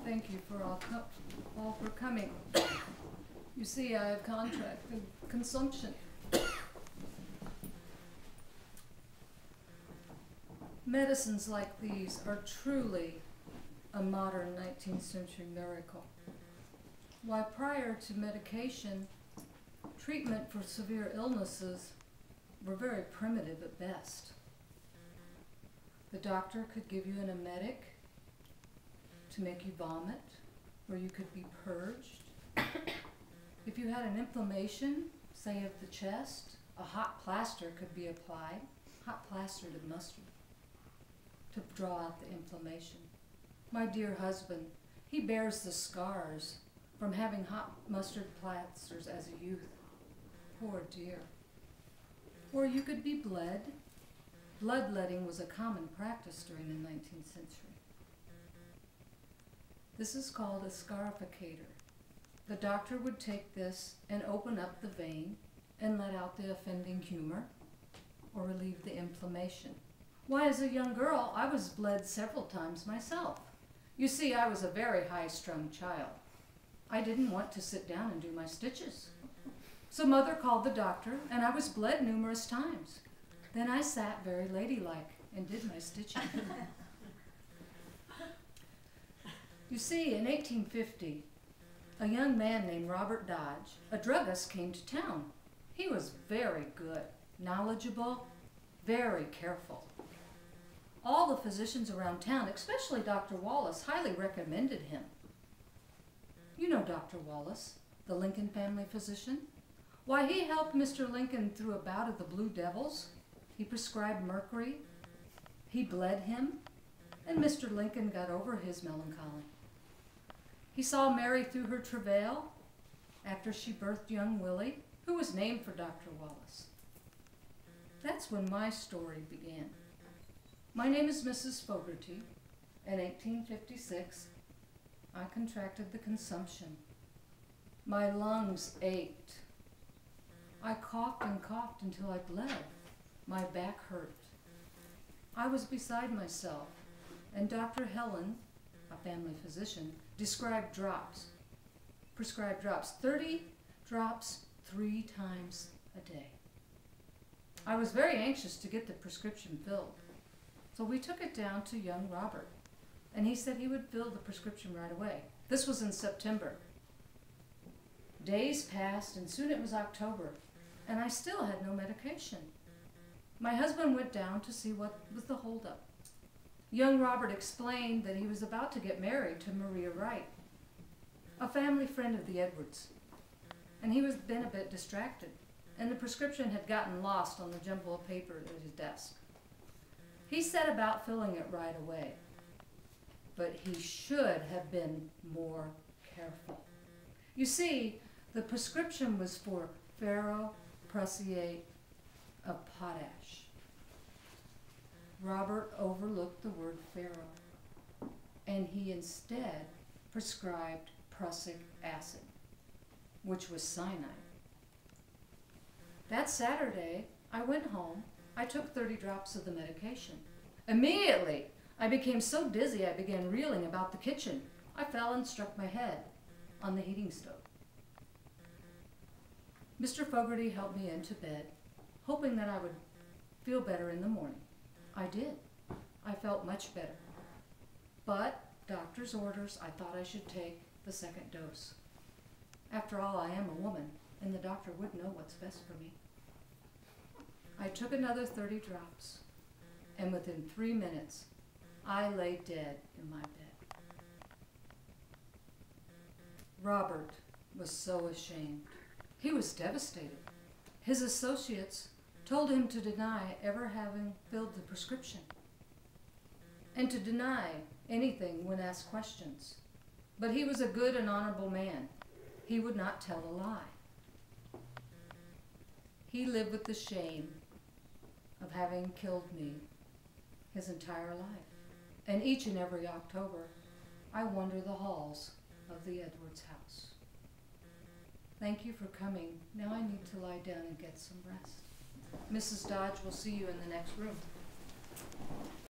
Thank you for all for coming. You see, I have contracted consumption. Medicines like these are truly a modern 19th century miracle. Why, prior to medication, treatment for severe illnesses were very primitive at best. The doctor could give you an emetic to make you vomit, or you could be purged. If you had an inflammation, say of the chest, a hot plaster could be applied, hot plaster to mustard, to draw out the inflammation. My dear husband, he bears the scars from having hot mustard plasters as a youth. Poor dear. Or you could be bled. Bloodletting was a common practice during the 19th century. This is called a scarificator. The doctor would take this and open up the vein and let out the offending humor or relieve the inflammation. Why, as a young girl, I was bled several times myself. You see, I was a very high-strung child. I didn't want to sit down and do my stitches. So Mother called the doctor, and I was bled numerous times. Then I sat very ladylike and did my stitching. You see, in 1850, a young man named Robert Dodge, a druggist, came to town. He was very good, knowledgeable, very careful. All the physicians around town, especially Dr. Wallace, highly recommended him. You know Dr. Wallace, the Lincoln family physician. Why, he helped Mr. Lincoln through a bout of the Blue Devils. He prescribed mercury. He bled him, and Mr. Lincoln got over his melancholy. He saw Mary through her travail after she birthed young Willie, who was named for Dr. Wallace. That's when my story began. My name is Mrs. Fogerty. In 1856, I contracted the consumption. My lungs ached. I coughed and coughed until I bled. My back hurt. I was beside myself, and Dr. Helen, a family physician, prescribed drops, 30 drops 3 times a day. I was very anxious to get the prescription filled, so we took it down to young Robert, and he said he would fill the prescription right away. This was in September. Days passed, and soon it was October, and I still had no medication. My husband went down to see what was the holdup. Young Robert explained that he was about to get married to Maria Wright, a family friend of the Edwards, and he was been a bit distracted, and the prescription had gotten lost on the jumble of paper at his desk. He set about filling it right away, but he should have been more careful. You see, the prescription was for ferroprussiate of potash. Robert overlooked the word ferro, and he instead prescribed prussic acid, which was cyanide. That Saturday, I went home. I took 30 drops of the medication. Immediately, I became so dizzy I began reeling about the kitchen. I fell and struck my head on the heating stove. Mr. Fogerty helped me into bed, hoping that I would feel better in the morning. I did. I felt much better. But doctor's orders, I thought I should take the second dose. After all, I am a woman, and the doctor would know what's best for me. I took another 30 drops, and within 3 minutes, I lay dead in my bed. Robert was so ashamed. He was devastated. His associates told him to deny ever having filled the prescription and to deny anything when asked questions. But he was a good and honorable man. He would not tell a lie. He lived with the shame of having killed me his entire life. And each and every October, I wander the halls of the Edwards house. Thank you for coming. Now I need to lie down and get some rest. Mrs. Dodge will see you in the next room.